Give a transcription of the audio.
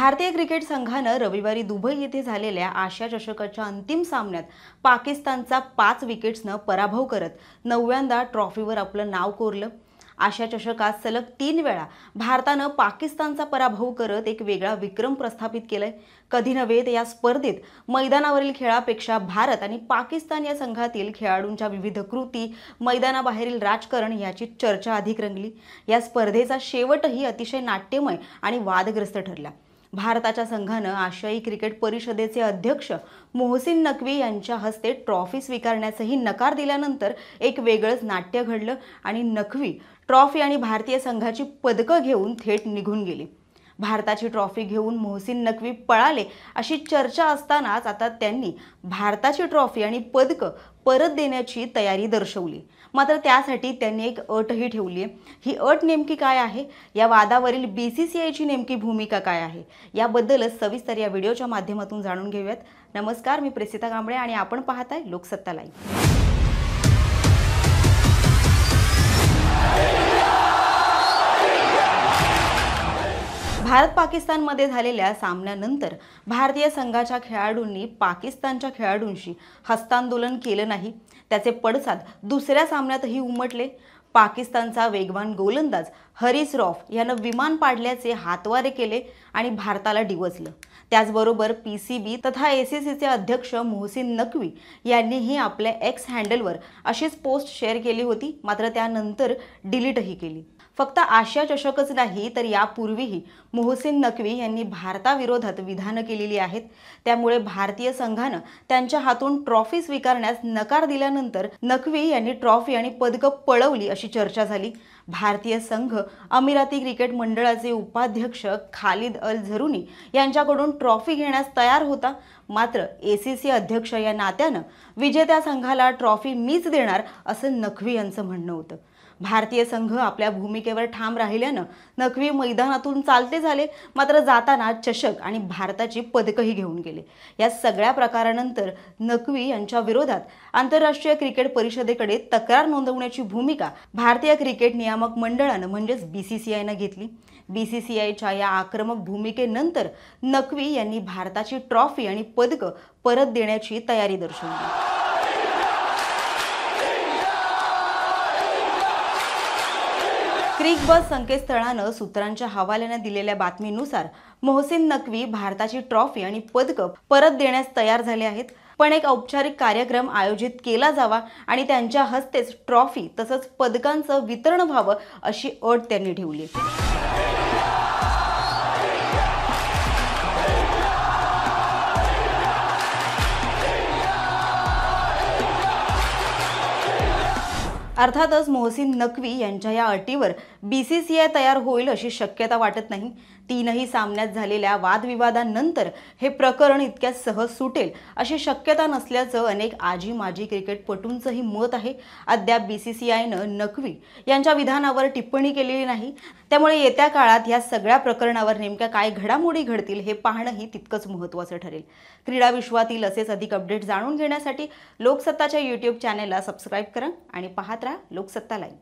भारतीय क्रिकेट संघानं रविवारी दुबई येथे झालेल्या आशिया चषकाच्या अंतिम सामन्यात पाकिस्तानचा 5 विकेट्सनं पराभव करत 9व्यांदा ट्रॉफीवर आपलं नाव कोरलं। आशिया चषकात सलग 3 वेळा भारतानं पाकिस्तानचा पराभव करत एक वेगळा विक्रम प्रस्थापित केलाय। कधी नव्हे तर या स्पर्धेत मैदानावरील खेळापेक्षा भारत आणि पाकिस्तान या संघातील खेळाडूंच्या विविध कृती, मैदानाबाहेरील राजकारण याची चर्चा अधिक रंगली। या स्पर्धेचा शेवटही अतिशय नाट्यमय आणि वादग्रस्त ठरला। भारताच्या संघानं आशियाई क्रिकेट परिषदेचे अध्यक्ष मोहसिन नकवी यांच्या हस्ते ट्रॉफी स्वीकारण्यासही नकार दिल्यानंतर एक वेगळंच नाट्य घडलं आणि नकवी ट्रॉफी आणि भारतीय संघाची पदकं घेऊन थेट निघून गेले। भारताची ट्रॉफी घेऊन मोहसिन नकवी पळाले अशी चर्चा असतानाच आता त्यांनी भारताची ट्रॉफी आणि पदकं परत देण्याची तयारी दर्शवली। मात्र त्यासाठी त्यांनी एक अटही ठेवली आहे। ही अट नेमकी काय आहे, या वादावरील बीसीसीआयची नेमकी भूमिका काय आहे, याबद्दलच सविस्तर या व्हिडिओच्या माध्यमातून जाणून घेऊयात। नमस्कार, मी प्रेसिता कांबळे आणि आपण पाहताय लोकसत्ता लाईव्ह। भारत पाकिस्तानमध्ये झालेल्या सामन्यानंतर भारतीय संघाच्या खेळाडूंनी पाकिस्तानच्या खेळाडूंशी हस्तांदोलन केलं नाही। त्याचे पडसाद दुसऱ्या सामन्यातही उमटले। पाकिस्तानचा वेगवान गोलंदाज हरीस रौफ यानं विमान पाडल्याचे हातवारे केले आणि भारताला डिवचलं। त्याचबरोबर पीसीबी तथा एसीसीचे अध्यक्ष मोहसिन नकवी यांनीही आपल्या एक्स हँडलवर अशीच पोस्ट शेअर केली होती, मात्र त्यानंतर डिलीटही केली। फक्त आशिया चषकच नाही तर यापूर्वीही मोहसिन नकवी यांनी भारताविरोधात विधानं केलेली आहेत। त्यामुळे भारतीय संघानं त्यांच्या हातून ट्रॉफी स्वीकारण्यास नकार दिल्यानंतर नकवी यांनी ट्रॉफी आणि पदकं पळवली अशी चर्चा झाली। भारतीय संघ अमिराती क्रिकेट मंडळाचे उपाध्यक्ष खालिद अल झरुनी यांच्याकडून ट्रॉफी घेण्यास तयार होता, मात्र एसीसी अध्यक्ष या नात्यानं विजेत्या संघाला ट्रॉफी मीच देणार असं नकवी यांचं म्हणणं होतं। भारतीय संघ आपल्या भूमिकेवर ठाम राहिल्यानं नकवी मैदानातून चालते झाले, मात्र जाताना चषक आणि भारताची पदकंही घेऊन गेले। या सगळ्या प्रकारानंतर नकवी यांच्या विरोधात आंतरराष्ट्रीय क्रिकेट परिषदेकडे तक्रार नोंदवण्याची भूमिका भारतीय क्रिकेट नियामक मंडळानं म्हणजेच बीसीसीआयनं घेतली। बीसीसीआयच्या या आक्रमक भूमिकेनंतर नकवी यांनी भारताची ट्रॉफी आणि पदकं परत देण्याची तयारी दर्शवली। क्रिकबज संकेतस्थळानं सूत्रांच्या हवाल्याने दिलेल्या बातमीनुसार मोहसिन नकवी भारताची ट्रॉफी आणि पदकं परत देण्यास तयार झाले आहेत, पण एक औपचारिक कार्यक्रम आयोजित केला जावा आणि त्यांच्या हस्तेच ट्रॉफी तसंच पदकांचं वितरण व्हावं अशी अट त्यांनी ठेवली। अर्थातच मोहसिन नकवी यांच्या या अटीवर बीसीसीआय तयार होईल अशी शक्यता वाटत नाही। 3ही सामन्यात झालेल्या वादविवादांनंतर हे प्रकरण इतक्या सहज सुटेल अशी शक्यता नसल्याचं अनेक आजी माजी क्रिकेटपटूंचंही मत आहे। अद्याप बीसीसीआयनं नकवी यांच्या विधानावर टिप्पणी केलेली नाही, त्यामुळे येत्या काळात या सगळ्या प्रकरणावर नेमक्या काय घडामोडी घडतील हे पाहणंही तितकंच महत्त्वाचं ठरेल। क्रीडा विश्वातील असेच अधिक अपडेट जाणून घेण्यासाठी लोकसत्ताच्या YouTube चॅनेलला सबस्क्राईब करा आणि पाहत राहा लोकसत्ता लाईव्ह।